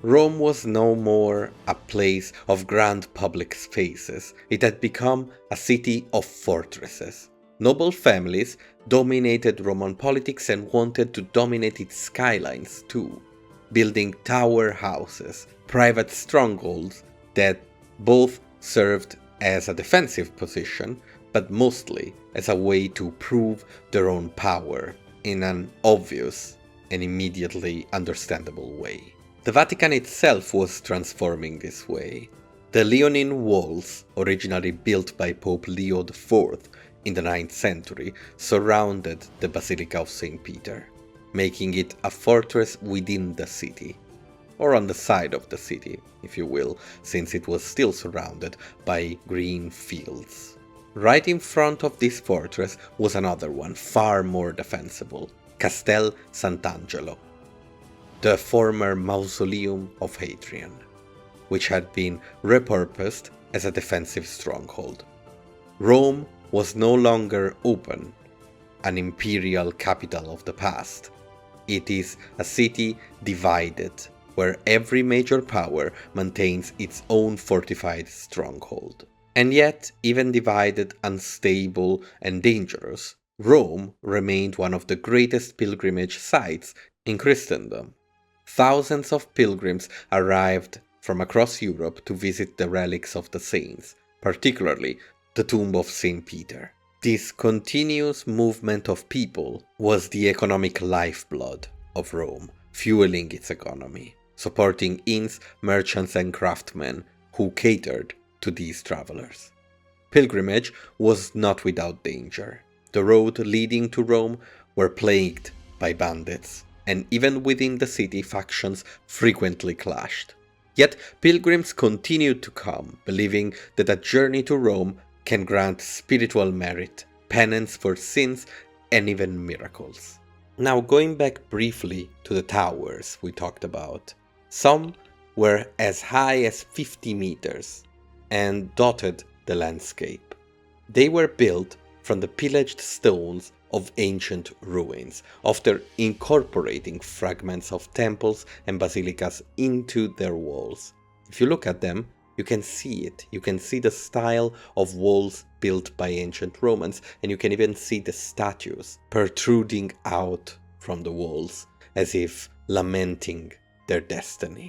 Rome was no more a place of grand public spaces. It had become a city of fortresses. Noble families dominated Roman politics and wanted to dominate its skylines too, building tower houses, private strongholds that both served as a defensive position, but mostly as a way to prove their own power in an obvious and immediately understandable way. The Vatican itself was transforming this way. The Leonine walls, originally built by Pope Leo IV in the 9th century, surrounded the Basilica of St. Peter, making it a fortress within the city, or on the side of the city, if you will, since it was still surrounded by green fields. Right in front of this fortress was another one, far more defensible, Castel Sant'Angelo, the former mausoleum of Hadrian, which had been repurposed as a defensive stronghold. Rome was no longer open, an imperial capital of the past. It is a city divided, where every major power maintains its own fortified stronghold. And yet, even divided, unstable, and dangerous, Rome remained one of the greatest pilgrimage sites in Christendom. Thousands of pilgrims arrived from across Europe to visit the relics of the saints, particularly the tomb of St. Peter. This continuous movement of people was the economic lifeblood of Rome, fueling its economy, supporting inns, merchants, and craftsmen who catered to these travelers. Pilgrimage was not without danger. The roads leading to Rome were plagued by bandits, and even within the city factions frequently clashed. Yet pilgrims continued to come, believing that a journey to Rome can grant spiritual merit, penance for sins, and even miracles. Now, going back briefly to the towers we talked about, some were as high as 50 meters and dotted the landscape. They were built from the pillaged stones of ancient ruins, after incorporating fragments of temples and basilicas into their walls. If you look at them, you can see it. You can see the style of walls built by ancient Romans, and you can even see the statues protruding out from the walls, as if lamenting their destiny.